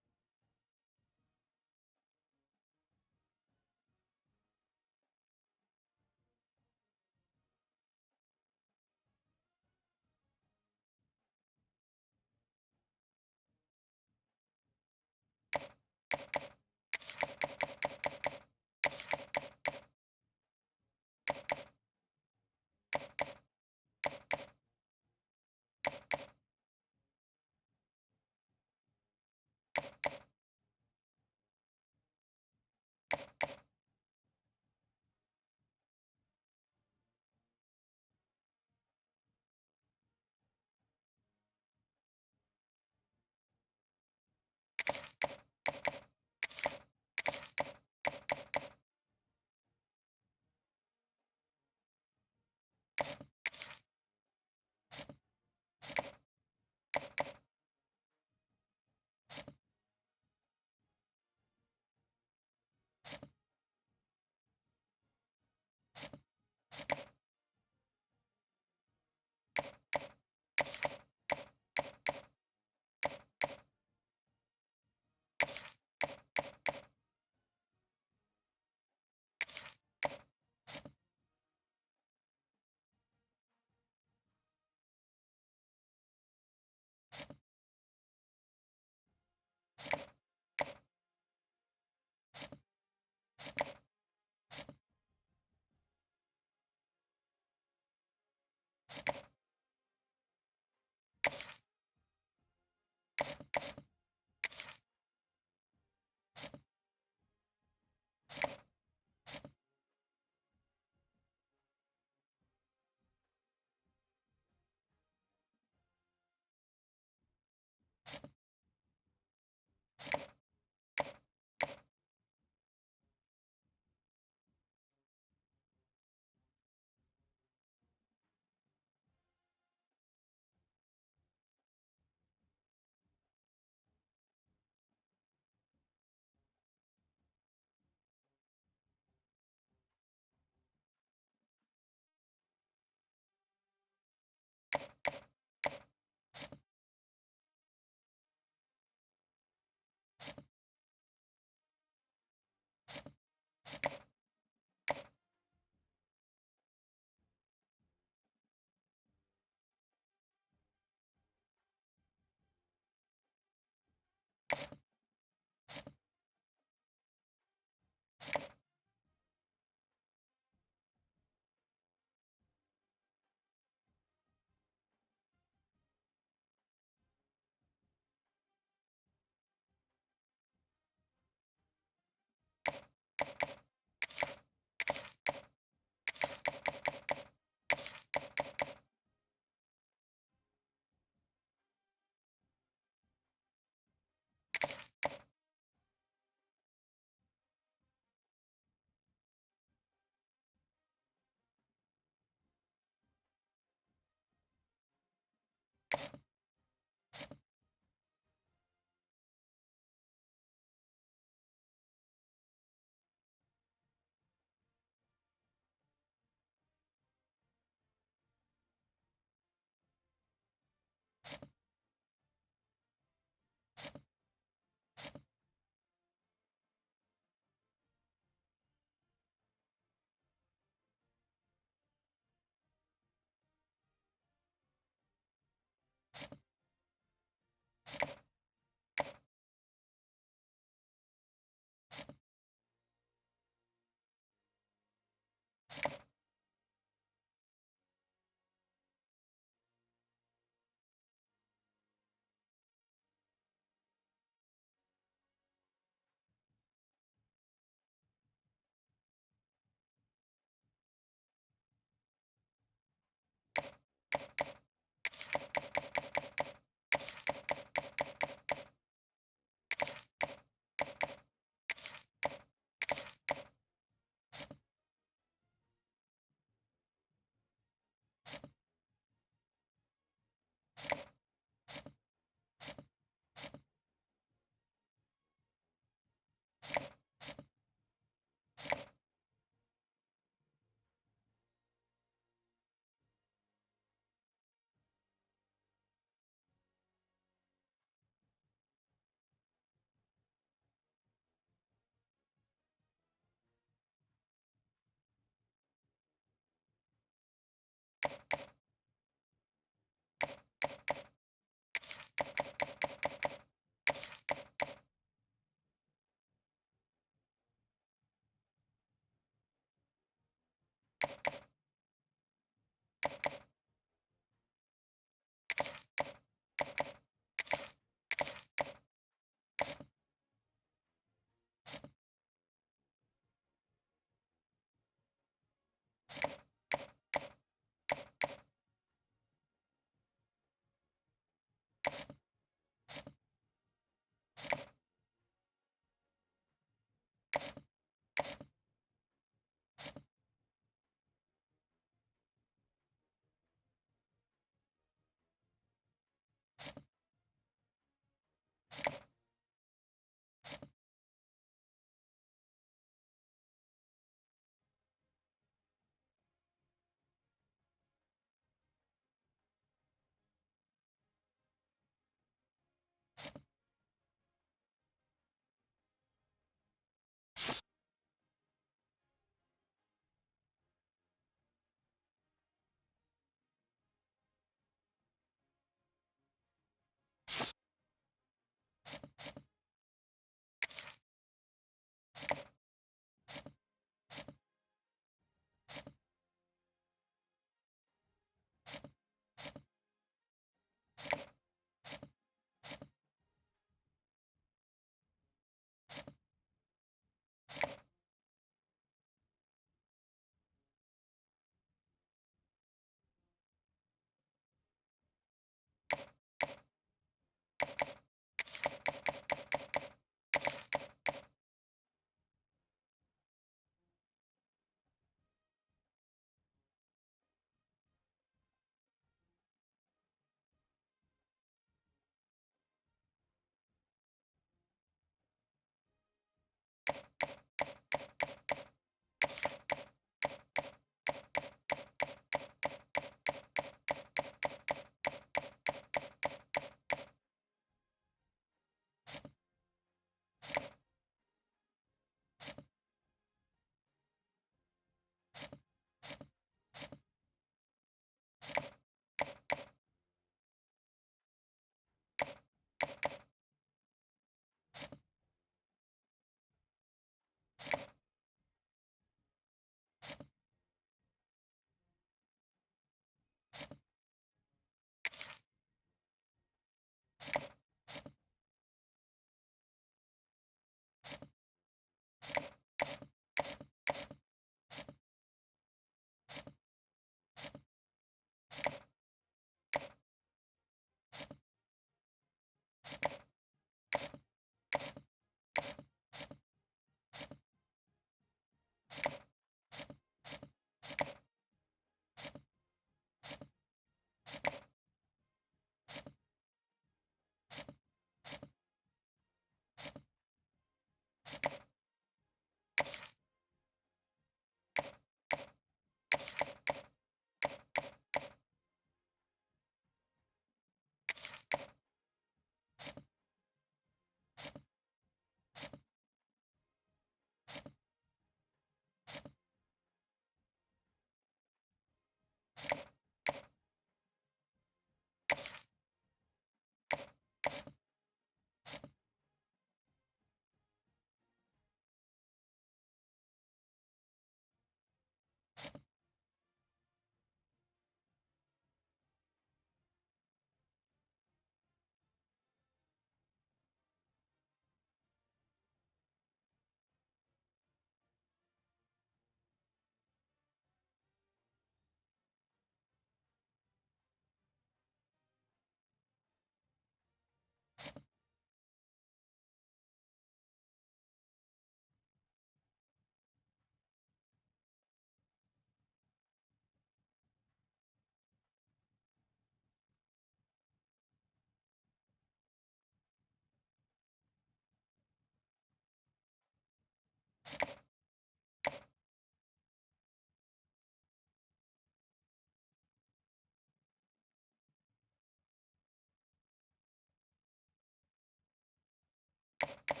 you